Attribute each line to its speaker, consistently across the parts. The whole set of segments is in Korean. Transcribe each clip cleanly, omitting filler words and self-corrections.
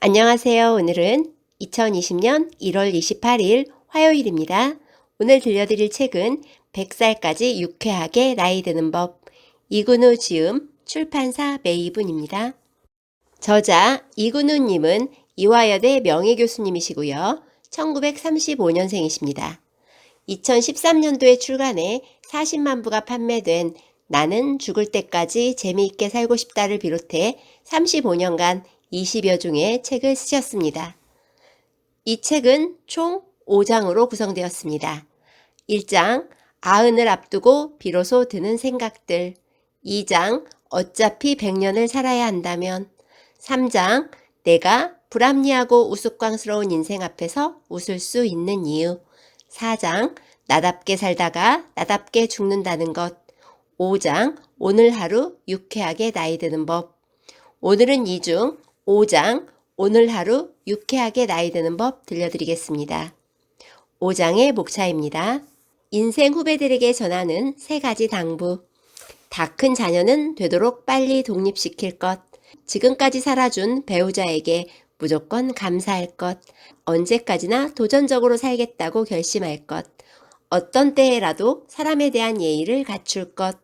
Speaker 1: 안녕하세요. 오늘은 2020년 1월 28일 화요일입니다. 오늘 들려드릴 책은 100살까지 유쾌하게 나이 드는 법, 이근우 지음, 출판사 메이븐입니다. 저자 이근우님은 이화여대 명예교수님이시고요. 1935년생이십니다. 2013년도에 출간해 40만 부가 판매된 나는 죽을 때까지 재미있게 살고 싶다를 비롯해 35년간 20여 종의 책을 쓰셨습니다. 이 책은 총 5장으로 구성되었습니다. 1장 아흔을 앞두고 비로소 드는 생각들, 2장 어차피 100년을 살아야 한다면, 3장 내가 불합리하고 우스꽝스러운 인생 앞에서 웃을 수 있는 이유, 4장 나답게 살다가 나답게 죽는다는 것, 5장 오늘 하루 유쾌하게 나이 드는 법. 오늘은 이 중 5장 오늘 하루 유쾌하게 나이 드는 법 들려드리겠습니다. 5장의 목차입니다. 인생 후배들에게 전하는 3가지 당부. 다 큰 자녀는 되도록 빨리 독립시킬 것. 지금까지 살아준 배우자에게 무조건 감사할 것. 언제까지나 도전적으로 살겠다고 결심할 것. 어떤 때에라도 사람에 대한 예의를 갖출 것.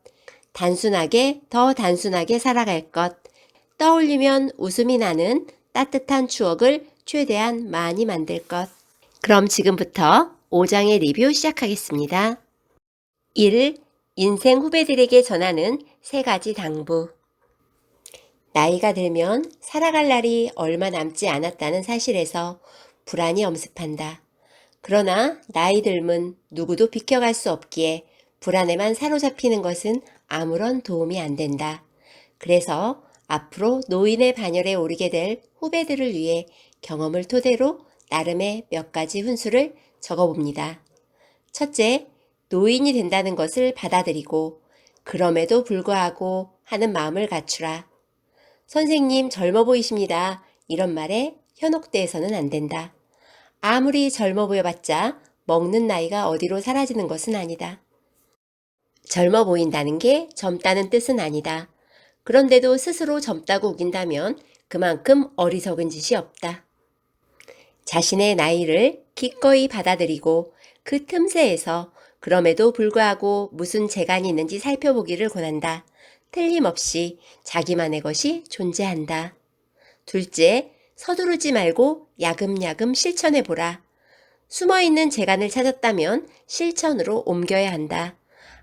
Speaker 1: 단순하게 더 단순하게 살아갈 것. 떠올리면 웃음이 나는 따뜻한 추억을 최대한 많이 만들 것. 그럼 지금부터 5장의 리뷰 시작하겠습니다. 1. 인생 후배들에게 전하는 3가지 당부. 나이가 들면 살아갈 날이 얼마 남지 않았다는 사실에서 불안이 엄습한다. 그러나 나이 들면 누구도 비켜갈 수 없기에 불안에만 사로잡히는 것은 아무런 도움이 안 된다. 그래서 앞으로 노인의 반열에 오르게 될 후배들을 위해 경험을 토대로 나름의 몇 가지 훈수를 적어봅니다. 첫째, 노인이 된다는 것을 받아들이고 그럼에도 불구하고 하는 마음을 갖추라. 선생님 젊어 보이십니다. 이런 말에 현혹돼서는 안 된다. 아무리 젊어 보여봤자 먹는 나이가 어디로 사라지는 것은 아니다. 젊어 보인다는 게 젊다는 뜻은 아니다. 그런데도 스스로 젊다고 우긴다면 그만큼 어리석은 짓이 없다. 자신의 나이를 기꺼이 받아들이고 그 틈새에서 그럼에도 불구하고 무슨 재간이 있는지 살펴보기를 권한다. 틀림없이 자기만의 것이 존재한다. 둘째, 서두르지 말고 야금야금 실천해보라. 숨어있는 재간을 찾았다면 실천으로 옮겨야 한다.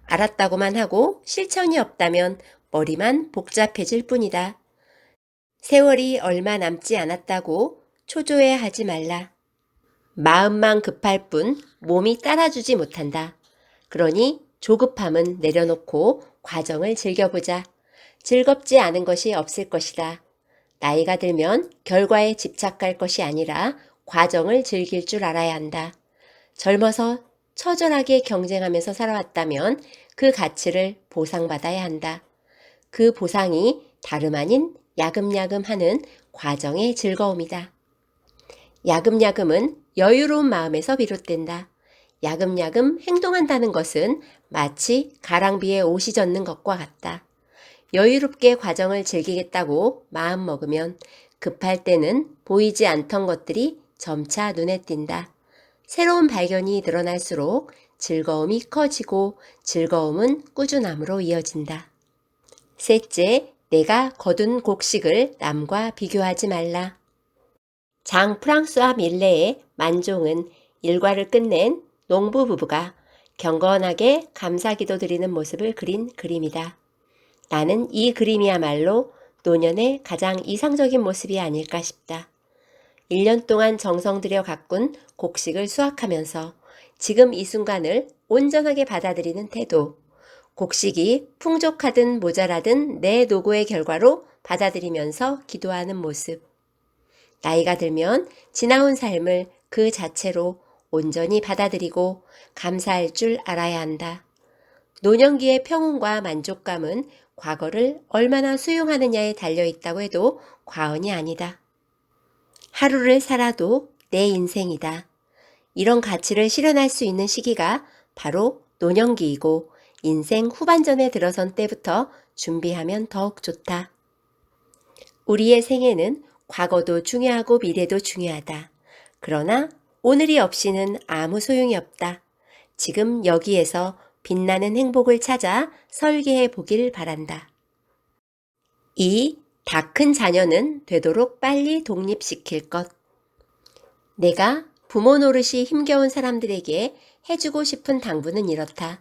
Speaker 1: 알았다고만 하고 실천이 없다면 머리만 복잡해질 뿐이다. 세월이 얼마 남지 않았다고 초조해하지 말라. 마음만 급할 뿐 몸이 따라주지 못한다. 그러니 조급함은 내려놓고 과정을 즐겨보자. 즐겁지 않은 것이 없을 것이다. 나이가 들면 결과에 집착할 것이 아니라 과정을 즐길 줄 알아야 한다. 젊어서 처절하게 경쟁하면서 살아왔다면 그 가치를 보상받아야 한다. 그 보상이 다름 아닌 야금야금 하는 과정의 즐거움이다. 야금야금은 여유로운 마음에서 비롯된다. 야금야금 행동한다는 것은 마치 가랑비에 옷이 젖는 것과 같다. 여유롭게 과정을 즐기겠다고 마음먹으면 급할 때는 보이지 않던 것들이 점차 눈에 띈다. 새로운 발견이 늘어날수록 즐거움이 커지고 즐거움은 꾸준함으로 이어진다. 셋째, 내가 거둔 곡식을 남과 비교하지 말라. 장 프랑스와 밀레의 만종은 일과를 끝낸 농부 부부가 경건하게 감사기도 드리는 모습을 그린 그림이다. 나는 이 그림이야말로 노년의 가장 이상적인 모습이 아닐까 싶다. 1년 동안 정성 들여 가꾼 곡식을 수확하면서 지금 이 순간을 온전하게 받아들이는 태도, 곡식이 풍족하든 모자라든 내 노고의 결과로 받아들이면서 기도하는 모습. 나이가 들면 지나온 삶을 그 자체로 온전히 받아들이고 감사할 줄 알아야 한다. 노년기의 평온과 만족감은 과거를 얼마나 수용하느냐에 달려있다고 해도 과언이 아니다. 하루를 살아도 내 인생이다. 이런 가치를 실현할 수 있는 시기가 바로 노년기이고 인생 후반전에 들어선 때부터 준비하면 더욱 좋다. 우리의 생애는 과거도 중요하고 미래도 중요하다. 그러나 오늘이 없이는 아무 소용이 없다. 지금 여기에서 빛나는 행복을 찾아 설계해 보길 바란다. 2. 다 큰 자녀는 되도록 빨리 독립시킬 것. 내가 부모 노릇이 힘겨운 사람들에게 해주고 싶은 당부는 이렇다.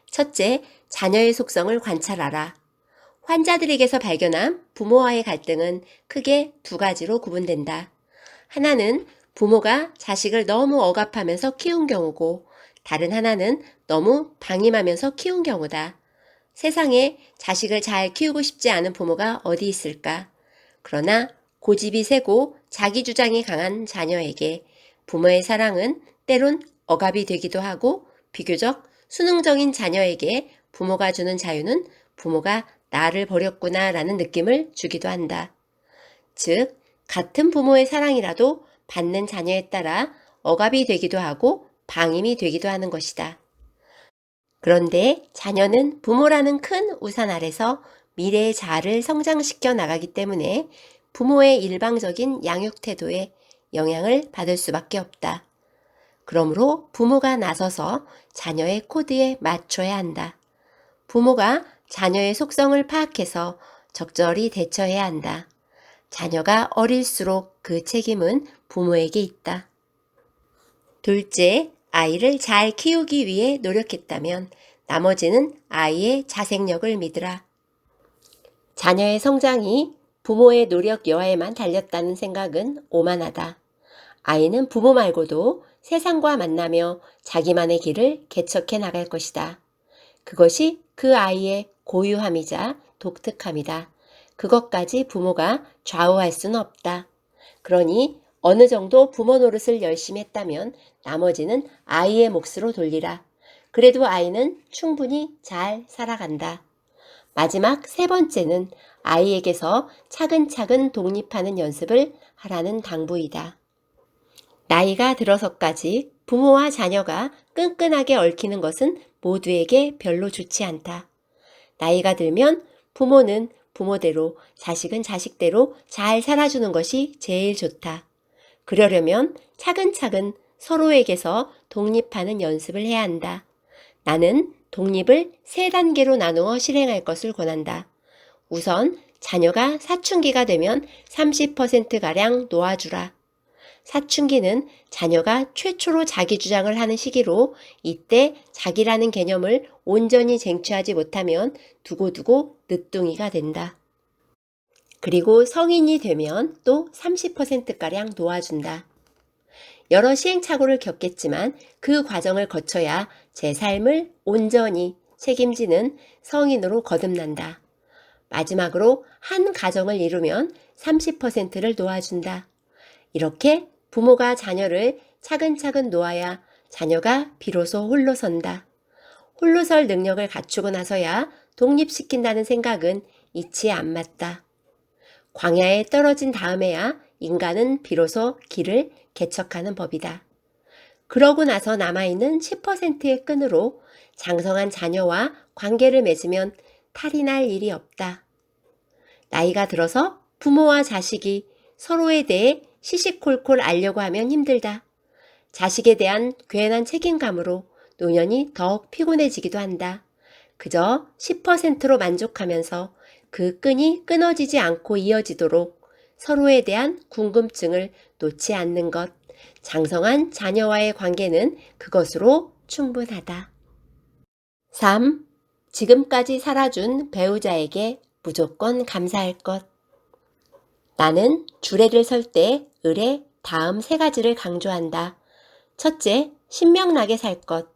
Speaker 1: 첫째, 자녀의 속성을 관찰하라. 환자들에게서 발견한 부모와의 갈등은 크게 두 가지로 구분된다. 하나는 부모가 자식을 너무 억압하면서 키운 경우고, 다른 하나는 너무 방임하면서 키운 경우다. 세상에 자식을 잘 키우고 싶지 않은 부모가 어디 있을까? 그러나 고집이 세고 자기 주장이 강한 자녀에게 부모의 사랑은 때론 억압이 되기도 하고, 비교적 수능적인 자녀에게 부모가 주는 자유는 부모가 나를 버렸구나 라는 느낌을 주기도 한다. 즉, 같은 부모의 사랑이라도 받는 자녀에 따라 억압이 되기도 하고 방임이 되기도 하는 것이다. 그런데 자녀는 부모라는 큰 우산 아래서 미래의 자아를 성장시켜 나가기 때문에 부모의 일방적인 양육 태도에 영향을 받을 수밖에 없다. 그러므로 부모가 나서서 자녀의 코드에 맞춰야 한다. 부모가 자녀의 속성을 파악해서 적절히 대처해야 한다. 자녀가 어릴수록 그 책임은 부모에게 있다. 둘째, 아이를 잘 키우기 위해 노력했다면 나머지는 아이의 자생력을 믿으라. 자녀의 성장이 부모의 노력 여하에만 달렸다는 생각은 오만하다. 아이는 부모 말고도 세상과 만나며 자기만의 길을 개척해 나갈 것이다. 그것이 그 아이의 고유함이자 독특함이다. 그것까지 부모가 좌우할 수는 없다. 그러니 어느 정도 부모 노릇을 열심히 했다면 나머지는 아이의 몫으로 돌리라. 그래도 아이는 충분히 잘 살아간다. 마지막 세 번째는 아이에게서 차근차근 독립하는 연습을 하라는 당부이다. 나이가 들어서까지 부모와 자녀가 끈끈하게 얽히는 것은 모두에게 별로 좋지 않다. 나이가 들면 부모는 부모대로, 자식은 자식대로 잘 살아주는 것이 제일 좋다. 그러려면 차근차근 서로에게서 독립하는 연습을 해야 한다. 나는 독립을 3단계로 나누어 실행할 것을 권한다. 우선 자녀가 사춘기가 되면 30%가량 놓아주라. 사춘기는 자녀가 최초로 자기 주장을 하는 시기로 이때 자기라는 개념을 온전히 쟁취하지 못하면 두고두고 늦둥이가 된다. 그리고 성인이 되면 또 30%가량 놓아준다. 여러 시행착오를 겪겠지만 그 과정을 거쳐야 제 삶을 온전히 책임지는 성인으로 거듭난다. 마지막으로 한 가정을 이루면 30%를 놓아준다. 이렇게 부모가 자녀를 차근차근 놓아야 자녀가 비로소 홀로 선다. 홀로 설 능력을 갖추고 나서야 독립시킨다는 생각은 이치에 안 맞다. 광야에 떨어진 다음에야 인간은 비로소 길을 개척하는 법이다. 그러고 나서 남아있는 10%의 끈으로 장성한 자녀와 관계를 맺으면 탈이 날 일이 없다. 나이가 들어서 부모와 자식이 서로에 대해 시시콜콜 알려고 하면 힘들다. 자식에 대한 괜한 책임감으로 노년이 더욱 피곤해지기도 한다. 그저 10%로 만족하면서 그 끈이 끊어지지 않고 이어지도록 서로에 대한 궁금증을 놓지 않는 것, 장성한 자녀와의 관계는 그것으로 충분하다. 3. 지금까지 살아준 배우자에게 무조건 감사할 것. 나는 주례를 설 때 을의 다음 3가지를 강조한다. 첫째, 신명나게 살 것.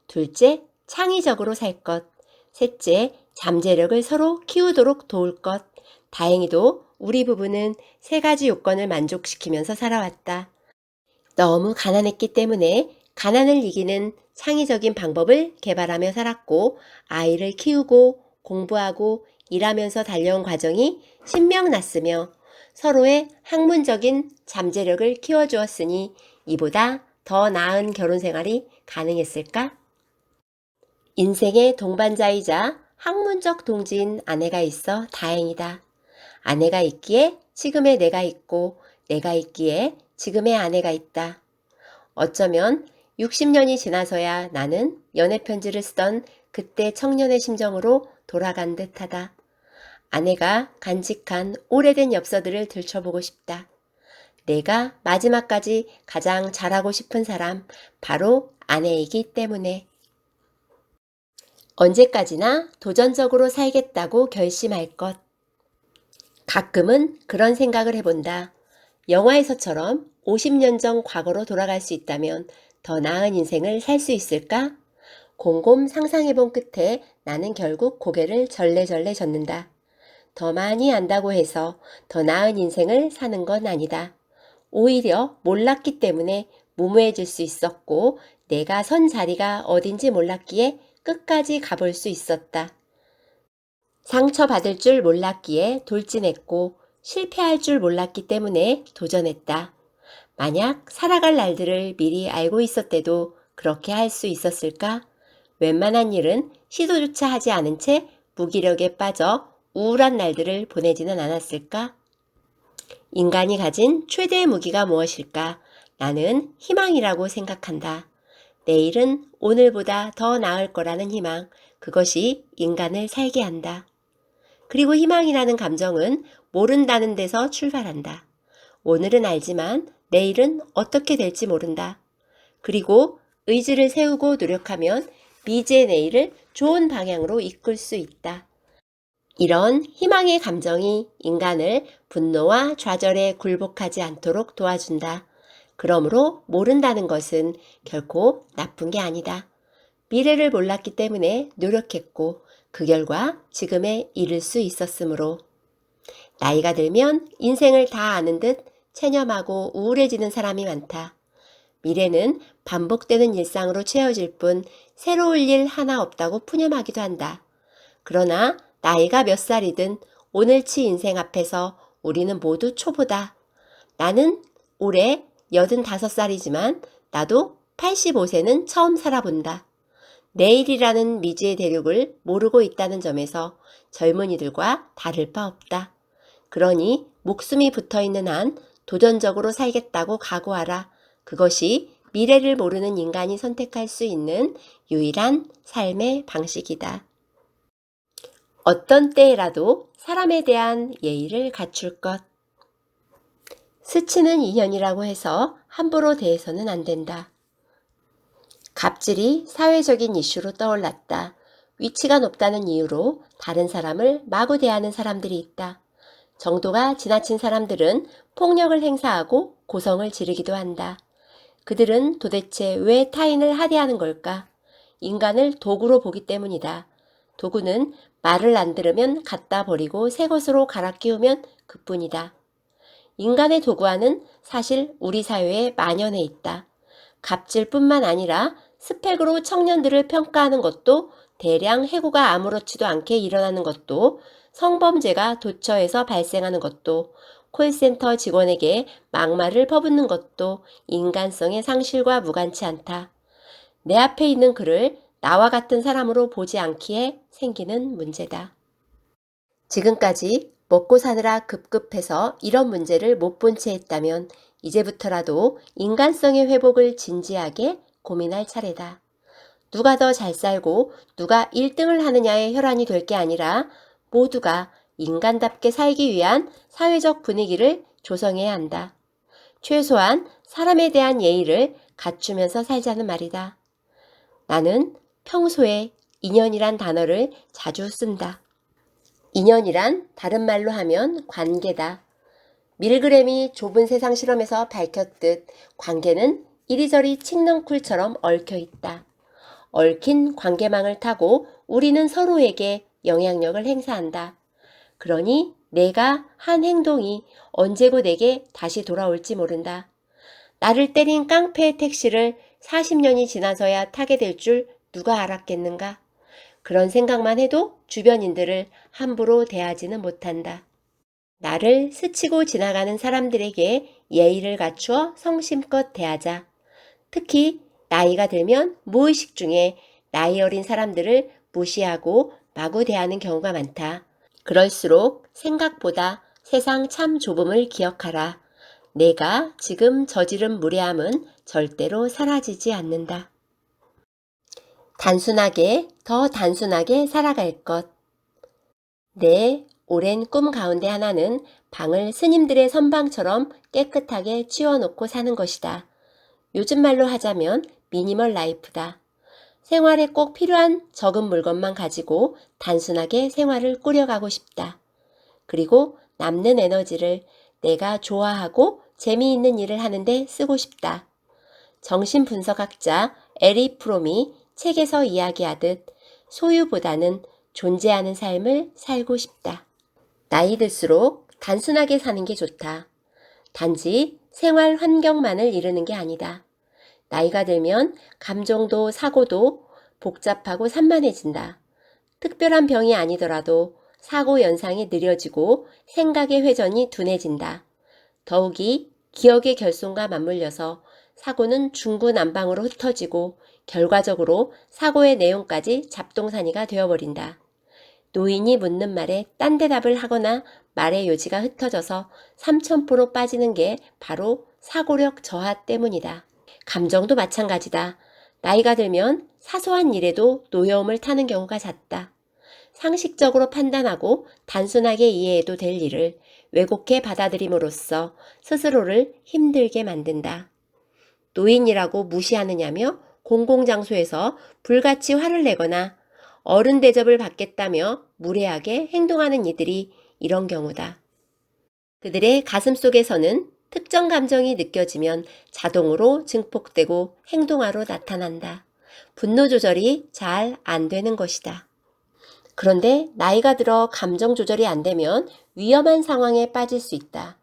Speaker 1: 둘째, 창의적으로 살 것. 셋째, 잠재력을 서로 키우도록 도울 것. 다행히도 우리 부부는 3가지 요건을 만족시키면서 살아왔다. 너무 가난했기 때문에 가난을 이기는 창의적인 방법을 개발하며 살았고, 아이를 키우고 공부하고 일하면서 달려온 과정이 신명났으며 서로의 학문적인 잠재력을 키워주었으니 이보다 더 나은 결혼 생활이 가능했을까? 인생의 동반자이자 학문적 동지인 아내가 있어 다행이다. 아내가 있기에 지금의 내가 있고 내가 있기에 지금의 아내가 있다. 어쩌면 60년이 지나서야 나는 연애편지를 쓰던 그때 청년의 심정으로 돌아간 듯하다. 아내가 간직한 오래된 엽서들을 들춰보고 싶다. 내가 마지막까지 가장 잘하고 싶은 사람, 바로 아내이기 때문에. 언제까지나 도전적으로 살겠다고 결심할 것. 가끔은 그런 생각을 해본다. 영화에서처럼 50년 전 과거로 돌아갈 수 있다면 더 나은 인생을 살 수 있을까? 곰곰 상상해본 끝에 나는 결국 고개를 절레절레 젓는다. 더 많이 안다고 해서 더 나은 인생을 사는 건 아니다. 오히려 몰랐기 때문에 무모해질 수 있었고 내가 선 자리가 어딘지 몰랐기에 끝까지 가볼 수 있었다. 상처받을 줄 몰랐기에 돌진했고 실패할 줄 몰랐기 때문에 도전했다. 만약 살아갈 날들을 미리 알고 있었대도 그렇게 할 수 있었을까? 웬만한 일은 시도조차 하지 않은 채 무기력에 빠져 우울한 날들을 보내지는 않았을까? 인간이 가진 최대의 무기가 무엇일까? 나는 희망이라고 생각한다. 내일은 오늘보다 더 나을 거라는 희망, 그것이 인간을 살게 한다. 그리고 희망이라는 감정은 모른다는 데서 출발한다. 오늘은 알지만 내일은 어떻게 될지 모른다. 그리고 의지를 세우고 노력하면 미지의 내일을 좋은 방향으로 이끌 수 있다. 이런 희망의 감정이 인간을 분노와 좌절에 굴복하지 않도록 도와준다. 그러므로 모른다는 것은 결코 나쁜 게 아니다. 미래를 몰랐기 때문에 노력했고 그 결과 지금에 이를 수 있었으므로. 나이가 들면 인생을 다 아는 듯 체념하고 우울해지는 사람이 많다. 미래는 반복되는 일상으로 채워질 뿐 새로울 일 하나 없다고 푸념하기도 한다. 그러나 나이가 몇 살이든 오늘치 인생 앞에서 우리는 모두 초보다. 나는 올해 85살이지만 나도 85세는 처음 살아본다. 내일이라는 미지의 대륙을 모르고 있다는 점에서 젊은이들과 다를 바 없다. 그러니 목숨이 붙어있는 한 도전적으로 살겠다고 각오하라. 그것이 미래를 모르는 인간이 선택할 수 있는 유일한 삶의 방식이다. 어떤 때에라도 사람에 대한 예의를 갖출 것. 스치는 인연이라고 해서 함부로 대해서는 안 된다. 갑질이 사회적인 이슈로 떠올랐다. 위치가 높다는 이유로 다른 사람을 마구 대하는 사람들이 있다. 정도가 지나친 사람들은 폭력을 행사하고 고성을 지르기도 한다. 그들은 도대체 왜 타인을 하대하는 걸까? 인간을 도구로 보기 때문이다. 도구는 말을 안 들으면 갖다 버리고 새 것으로 갈아 끼우면 그뿐이다. 인간의 도구화는 사실 우리 사회에 만연해 있다. 갑질뿐만 아니라 스펙으로 청년들을 평가하는 것도, 대량 해고가 아무렇지도 않게 일어나는 것도, 성범죄가 도처에서 발생하는 것도, 콜센터 직원에게 막말을 퍼붓는 것도 인간성의 상실과 무관치 않다. 내 앞에 있는 그를 나와 같은 사람으로 보지 않기에 생기는 문제다. 지금까지 먹고 사느라 급급해서 이런 문제를 못 본 채 했다면 이제부터라도 인간성의 회복을 진지하게 고민할 차례다. 누가 더 잘 살고 누가 1등을 하느냐의 혈안이 될 게 아니라 모두가 인간답게 살기 위한 사회적 분위기를 조성해야 한다. 최소한 사람에 대한 예의를 갖추면서 살자는 말이다. 나는 평소에 인연이란 단어를 자주 쓴다. 인연이란 다른 말로 하면 관계다. 밀그램이 좁은 세상 실험에서 밝혔듯 관계는 이리저리 칡넝쿨처럼 얽혀 있다. 얽힌 관계망을 타고 우리는 서로에게 영향력을 행사한다. 그러니 내가 한 행동이 언제고 내게 다시 돌아올지 모른다. 나를 때린 깡패의 택시를 40년이 지나서야 타게 될 줄 누가 알았겠는가? 그런 생각만 해도 주변인들을 함부로 대하지는 못한다. 나를 스치고 지나가는 사람들에게 예의를 갖추어 성심껏 대하자. 특히 나이가 들면 무의식 중에 나이 어린 사람들을 무시하고 마구 대하는 경우가 많다. 그럴수록 생각보다 세상 참 좁음을 기억하라. 내가 지금 저지른 무례함은 절대로 사라지지 않는다. 단순하게, 더 단순하게 살아갈 것. 내 오랜 꿈 가운데 하나는 방을 스님들의 선방처럼 깨끗하게 치워놓고 사는 것이다. 요즘 말로 하자면 미니멀 라이프다. 생활에 꼭 필요한 적은 물건만 가지고 단순하게 생활을 꾸려가고 싶다. 그리고 남는 에너지를 내가 좋아하고 재미있는 일을 하는데 쓰고 싶다. 정신분석학자 에리 프롬이 책에서 이야기하듯 소유보다는 존재하는 삶을 살고 싶다. 나이 들수록 단순하게 사는 게 좋다. 단지 생활 환경만을 이루는 게 아니다. 나이가 들면 감정도 사고도 복잡하고 산만해진다. 특별한 병이 아니더라도 사고 연상이 느려지고 생각의 회전이 둔해진다. 더욱이 기억의 결손과 맞물려서 사고는 중구난방으로 흩어지고 결과적으로 사고의 내용까지 잡동사니가 되어버린다. 노인이 묻는 말에 딴 대답을 하거나 말의 요지가 흩어져서 삼천포로 빠지는 게 바로 사고력 저하 때문이다. 감정도 마찬가지다. 나이가 들면 사소한 일에도 노여움을 타는 경우가 잦다. 상식적으로 판단하고 단순하게 이해해도 될 일을 왜곡해 받아들임으로써 스스로를 힘들게 만든다. 노인이라고 무시하느냐며 공공장소에서 불같이 화를 내거나 어른 대접을 받겠다며 무례하게 행동하는 이들이 이런 경우다. 그들의 가슴 속에서는 특정 감정이 느껴지면 자동으로 증폭되고 행동화로 나타난다. 분노 조절이 잘 안 되는 것이다. 그런데 나이가 들어 감정 조절이 안 되면 위험한 상황에 빠질 수 있다.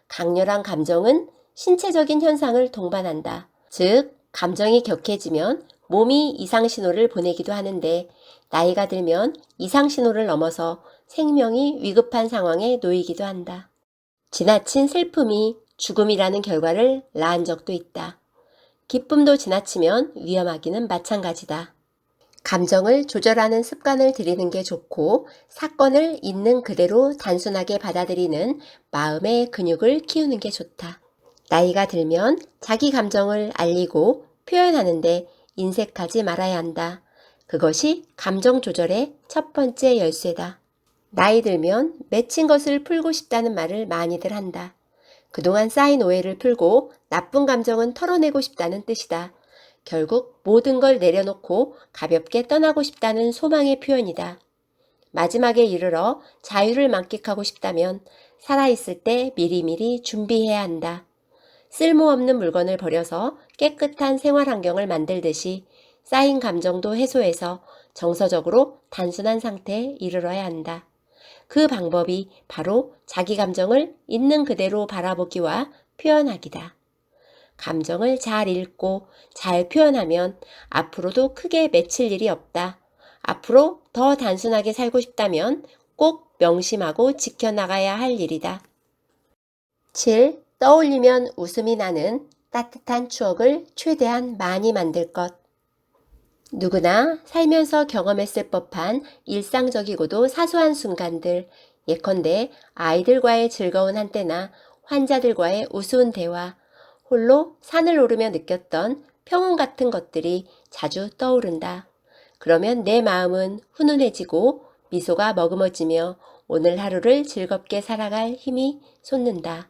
Speaker 1: 강렬한 감정은 신체적인 현상을 동반한다. 즉, 감정이 격해지면 몸이 이상신호를 보내기도 하는데 나이가 들면 이상신호를 넘어서 생명이 위급한 상황에 놓이기도 한다. 지나친 슬픔이 죽음이라는 결과를 낳은 적도 있다. 기쁨도 지나치면 위험하기는 마찬가지다. 감정을 조절하는 습관을 들이는 게 좋고 사건을 있는 그대로 단순하게 받아들이는 마음의 근육을 키우는 게 좋다. 나이가 들면 자기 감정을 알리고 표현하는데 인색하지 말아야 한다. 그것이 감정 조절의 첫 번째 열쇠다. 나이 들면 맺힌 것을 풀고 싶다는 말을 많이들 한다. 그동안 쌓인 오해를 풀고 나쁜 감정은 털어내고 싶다는 뜻이다. 결국 모든 걸 내려놓고 가볍게 떠나고 싶다는 소망의 표현이다. 마지막에 이르러 자유를 만끽하고 싶다면 살아있을 때 미리미리 준비해야 한다. 쓸모없는 물건을 버려서 깨끗한 생활 환경을 만들듯이 쌓인 감정도 해소해서 정서적으로 단순한 상태에 이르러야 한다. 그 방법이 바로 자기 감정을 있는 그대로 바라보기와 표현하기다. 감정을 잘 읽고 잘 표현하면 앞으로도 크게 맺힐 일이 없다. 앞으로 더 단순하게 살고 싶다면 꼭 명심하고 지켜나가야 할 일이다. 7. 떠올리면 웃음이 나는 따뜻한 추억을 최대한 많이 만들 것. 누구나 살면서 경험했을 법한 일상적이고도 사소한 순간들, 예컨대 아이들과의 즐거운 한때나 환자들과의 우스운 대화, 홀로 산을 오르며 느꼈던 평온 같은 것들이 자주 떠오른다. 그러면 내 마음은 훈훈해지고 미소가 머금어지며 오늘 하루를 즐겁게 살아갈 힘이 솟는다.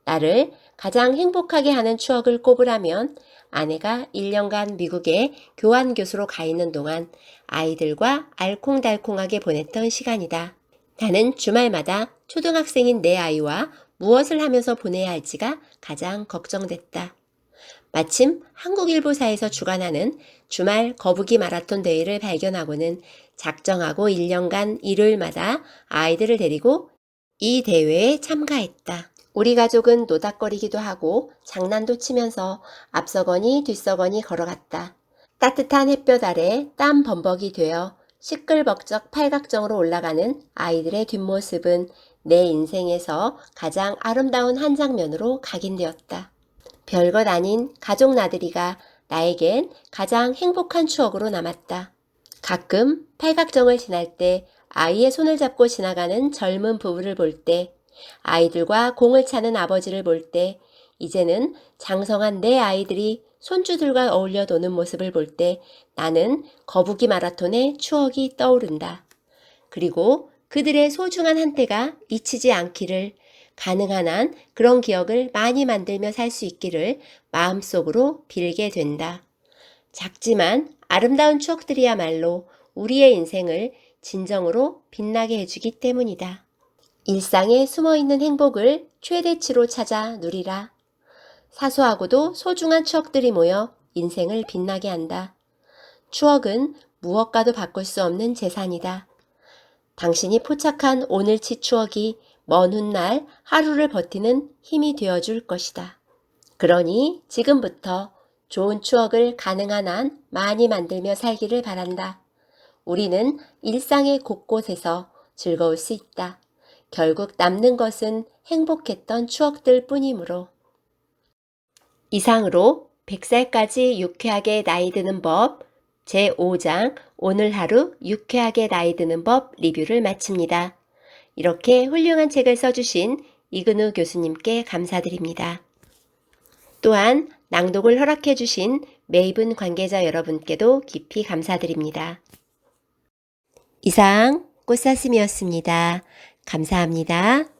Speaker 1: 나를 가장 행복하게 하는 추억을 꼽으라면 아내가 1년간 미국에 교환교수로 가 있는 동안 아이들과 알콩달콩하게 보냈던 시간이다. 나는 주말마다 초등학생인 내 아이와 무엇을 하면서 보내야 할지가 가장 걱정됐다. 마침 한국일보사에서 주관하는 주말 거북이 마라톤 대회를 발견하고는 작정하고 1년간 일요일마다 아이들을 데리고 이 대회에 참가했다. 우리 가족은 노닥거리기도 하고 장난도 치면서 앞서거니 뒤서거니 걸어갔다. 따뜻한 햇볕 아래 땀 범벅이 되어 시끌벅적 팔각정으로 올라가는 아이들의 뒷모습은 내 인생에서 가장 아름다운 한 장면으로 각인되었다. 별것 아닌 가족 나들이가 나에겐 가장 행복한 추억으로 남았다. 가끔 팔각정을 지날 때 아이의 손을 잡고 지나가는 젊은 부부를 볼 때 아이들과 공을 차는 아버지를 볼 때, 이제는 장성한 내 아이들이 손주들과 어울려 노는 모습을 볼 때 나는 거북이 마라톤의 추억이 떠오른다. 그리고 그들의 소중한 한때가 잊히지 않기를, 가능한 한 그런 기억을 많이 만들며 살 수 있기를 마음속으로 빌게 된다. 작지만 아름다운 추억들이야말로 우리의 인생을 진정으로 빛나게 해주기 때문이다. 일상에 숨어있는 행복을 최대치로 찾아 누리라. 사소하고도 소중한 추억들이 모여 인생을 빛나게 한다. 추억은 무엇과도 바꿀 수 없는 재산이다. 당신이 포착한 오늘치 추억이 먼 훗날 하루를 버티는 힘이 되어줄 것이다. 그러니 지금부터 좋은 추억을 가능한 한 많이 만들며 살기를 바란다. 우리는 일상의 곳곳에서 즐거울 수 있다. 결국 남는 것은 행복했던 추억들 뿐이므로. 이상으로 100살까지 유쾌하게 나이 드는 법 제5장 오늘 하루 유쾌하게 나이 드는 법 리뷰를 마칩니다. 이렇게 훌륭한 책을 써주신 이근우 교수님께 감사드립니다. 또한 낭독을 허락해 주신 메이븐 관계자 여러분께도 깊이 감사드립니다. 이상 꽃사슴이었습니다. 감사합니다.